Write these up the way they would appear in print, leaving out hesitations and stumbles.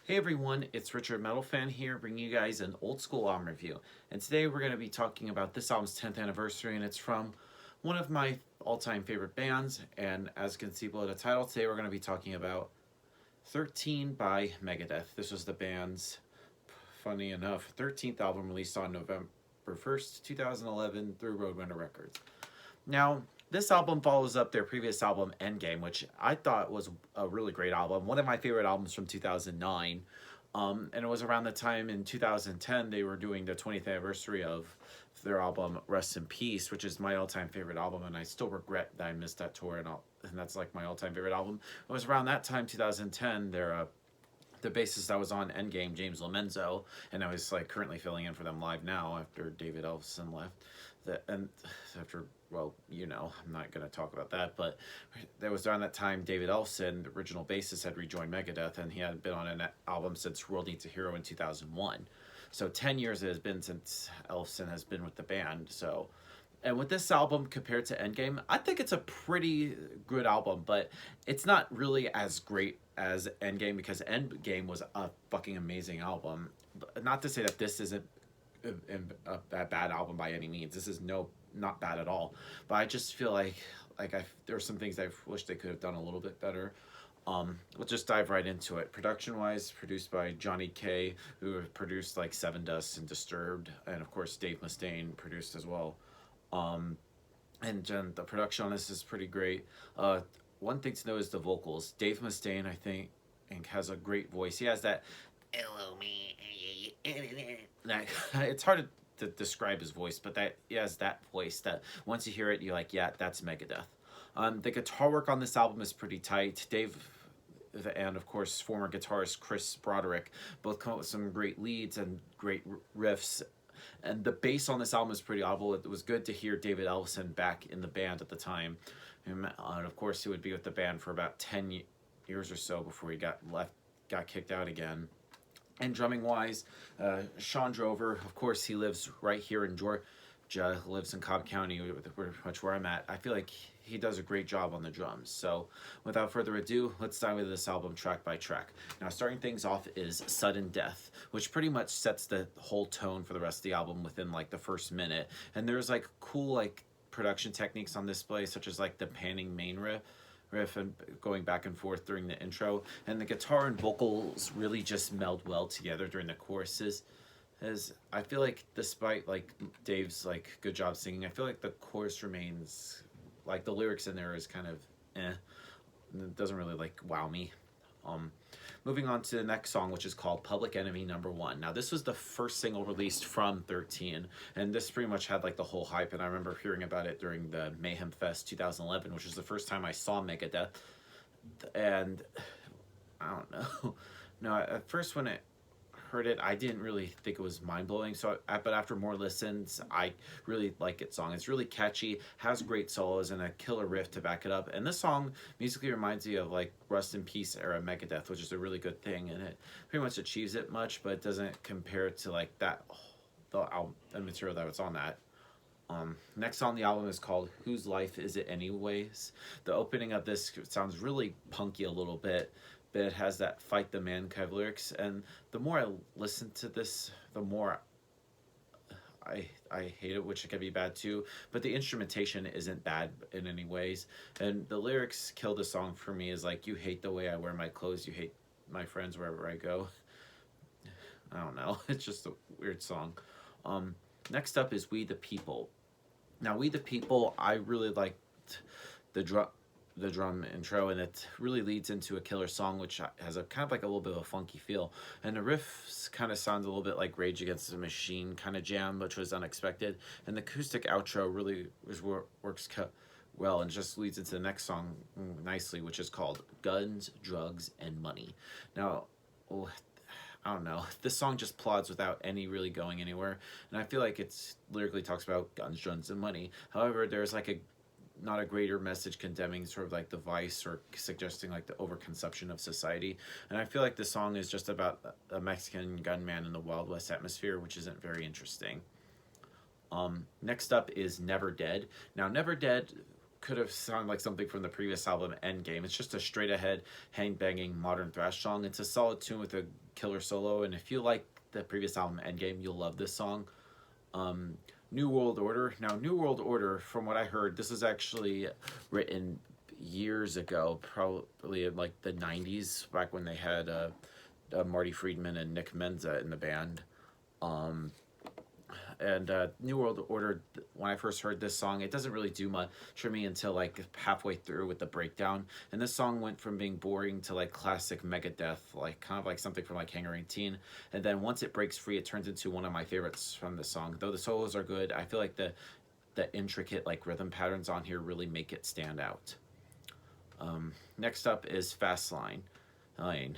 Hey everyone, it's Richard Metal Fan here, bringing you guys an old school album review. And today we're going to be talking about this album's 10th anniversary, and it's from one of my all-time favorite bands. And as you can see below the title, today we're going to be talking about Th1rt3en by Megadeth. This was the band's, funny enough, 13th album released on November 1st, 2011 through Roadrunner Records. Now, this album follows up their previous album, Endgame, which I thought was a really great album. One of my favorite albums from 2009. And it was around the time in 2010 they were doing the 20th anniversary of their album Rest in Peace, which is my all-time favorite album, and I still regret that I missed that tour, and that's like my all-time favorite album. It was around that time, 2010, the bassist that was on Endgame, James Lomenzo, and I was like currently filling in for them live now after David Ellefson left. And after, well, I'm not going to talk about that, but there was around that time David Ellefson, the original bassist, had rejoined Megadeth, and he had been on an album since World Needs a Hero in 2001. So 10 years it has been since Ellefson has been with the band. So, and with this album compared to Endgame, I think it's a pretty good album, but it's not really as great as Endgame, because Endgame was a fucking amazing album. Not to say that this isn't a bad album by any means. This is not bad at all, but I just feel like there are some things I wish they could have done a little bit better. We'll just dive right into it. Production wise, produced by Johnny K, who produced like Seven Dust and Disturbed, and of course Dave Mustaine produced as well. And the production on this is pretty great. One thing to know is the vocals. Dave Mustaine, I think has a great voice. He has that hello me. It's hard to describe his voice, but that he has that voice that once you hear it, you're like, yeah, that's Megadeth. The guitar work on this album is pretty tight. Dave and of course former guitarist Chris Broderick both come up with some great leads and great riffs. And the bass on this album is pretty audible. It was good to hear David Ellefson back in the band at the time. And of course, he would be with the band for about 10 years or so before he got kicked out again. And drumming wise, Sean Drover, of course, he lives right here in Georgia, lives in Cobb County, pretty much where I'm at. I feel like he does a great job on the drums. So without further ado, let's dive into this album track by track. Now, starting things off is Sudden Death, which pretty much sets the whole tone for the rest of the album within like the first minute. And there's like cool like production techniques on display, such as like the panning main riff and going back and forth during the intro, and the guitar and vocals really just meld well together during the choruses. As I feel like despite like Dave's like good job singing, I feel like the chorus remains like the lyrics in there is kind of it doesn't really like wow me. Moving on to the next song, which is called Public Enemy Number 1. Now, this was the first single released from Th1rt3en, and this pretty much had like the whole hype, and I remember hearing about it during the Mayhem Fest 2011, which was the first time I saw Megadeth, and I don't know. No, at first when it heard it, I didn't really think it was mind-blowing, but after more listens, I really like its song. It's really catchy, has great solos, and a killer riff to back it up. And this song musically reminds me of like Rust in Peace era Megadeth, which is a really good thing, and it pretty much achieves it much, but it doesn't compare to like the material that was on that. Next on the album is called Whose Life Is It Anyways? The opening of this sounds really punky a little bit, but it has that Fight the Man kind of lyrics, and the more I listen to this, the more I hate it, which can be bad too, but the instrumentation isn't bad in any ways, and the lyrics kill the song for me. Is like, you hate the way I wear my clothes, you hate my friends wherever I go. I don't know, it's just a weird song. Next up is We the People. Now, We the People, I really liked the drum intro, and it really leads into a killer song, which has a kind of like a little bit of a funky feel, and the riffs kind of sound a little bit like Rage Against the Machine kind of jam, which was unexpected, and the acoustic outro really works well and just leads into the next song nicely, which is called Guns, Drugs, and Money. Now, I don't know, this song just plods without any really going anywhere, and I feel like it's lyrically talks about guns, drugs, and money. However, there's like not a greater message condemning sort of like the vice or suggesting like the overconsumption of society, and I feel like the song is just about a Mexican gunman in the Wild West atmosphere, which isn't very interesting. Next up is Never Dead. Now, Never Dead could have sounded like something from the previous album, Endgame. It's just a straight-ahead, hang-banging modern thrash song. It's a solid tune with a killer solo, and if you like the previous album Endgame, you'll love this song. New World Order. Now, New World Order, from what I heard, this is actually written years ago, probably in like the 90s, back when they had Marty Friedman and Nick Menza in the band. And New World Order, when I first heard this song, it doesn't really do much for me until like halfway through with the breakdown. And this song went from being boring to like classic Megadeth, like kind of like something from like Hangar 18. And then once it breaks free, it turns into one of my favorites from the song. Though the solos are good, I feel like the intricate like rhythm patterns on here really make it stand out. Next up is Fast Lane. I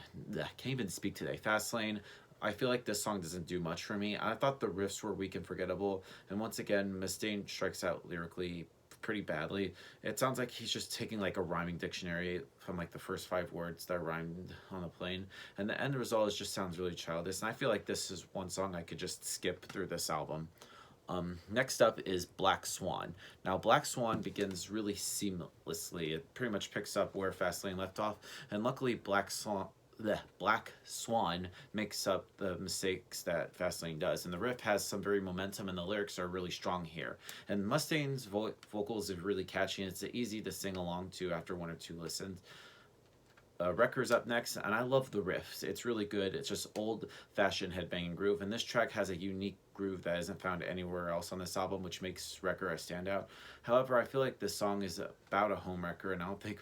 can't even speak today. Fast Lane. I feel like this song doesn't do much for me. I thought the riffs were weak and forgettable, and once again, Mustaine strikes out lyrically pretty badly. It sounds like he's just taking like a rhyming dictionary from like the first 5 words that rhymed on the plane, and the end result just sounds really childish, and I feel like this is one song I could just skip through this album. Next up is Black Swan. Now, Black Swan begins really seamlessly. It pretty much picks up where Fastlane left off, and luckily Black Swan makes up the mistakes that Fastlane does, and the riff has some very momentum, and the lyrics are really strong here. And Mustaine's vocals are really catchy, and it's easy to sing along to after 1 or 2 listens. Wrecker's up next, and I love the riffs. It's really good. It's just old-fashioned headbanging groove, and this track has a unique groove that isn't found anywhere else on this album, which makes Wrecker a standout. However, I feel like this song is about a home wrecker, and I don't think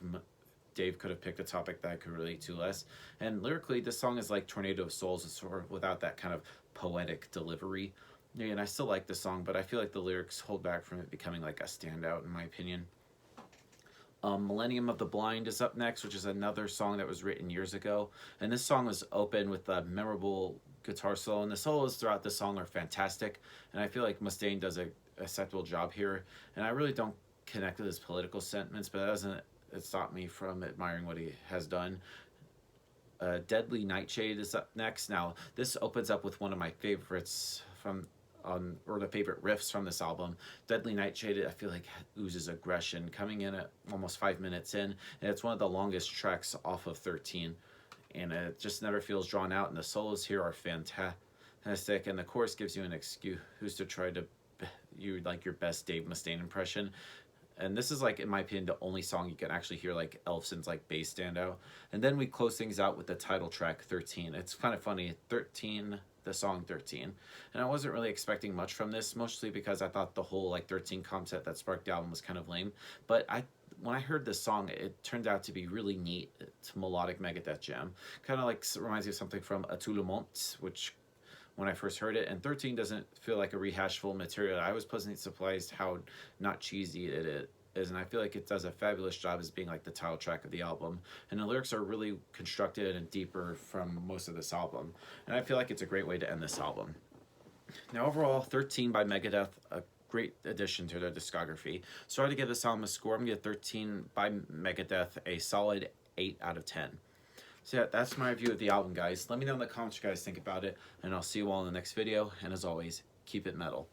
Dave could have picked a topic that I could relate to less. And lyrically, this song is like Tornado of Souls, sort of without that kind of poetic delivery. And I still like the song, but I feel like the lyrics hold back from it becoming like a standout, in my opinion. Millennium of the Blind is up next, which is another song that was written years ago. And this song was open with a memorable guitar solo, and the solos throughout the song are fantastic. And I feel like Mustaine does a acceptable job here. And I really don't connect with his political sentiments, but that doesn't stop me from admiring what he has done. Deadly Nightshade is up next. Now, this opens up with one of my favorites from or the favorite riffs from this album. Deadly Nightshade, I feel like oozes aggression, coming in at almost 5 minutes in, and it's one of the longest tracks off of Th1rt3en, and it just never feels drawn out, and the solos here are fantastic, and the chorus gives you an excuse to try to like your best Dave Mustaine impression. And this is, like, in my opinion, the only song you can actually hear like Elfson's like bass stand out. And then we close things out with the title track, Th1rt3en. It's kind of funny, Th1rt3en, the song Th1rt3en. And I wasn't really expecting much from this, mostly because I thought the whole like Th1rt3en concept that sparked the album was kind of lame. But when I heard this song, it turned out to be really neat. It's a melodic Megadeth jam. Kind of like reminds me of something from Tout le monde, which when I first heard it, and Th1rt3en doesn't feel like a rehash full material. I was pleasantly surprised how not cheesy it is, and I feel like it does a fabulous job as being like the title track of the album. And the lyrics are really constructed and deeper from most of this album, and I feel like it's a great way to end this album. Now, overall, Th1rt3en by Megadeth, a great addition to their discography. So I had to give this album a score. I'm going to give Th1rt3en by Megadeth a solid 8 out of 10. So yeah, that's my review of the album, guys. Let me know in the comments what you guys think about it, and I'll see you all in the next video. And as always, keep it metal.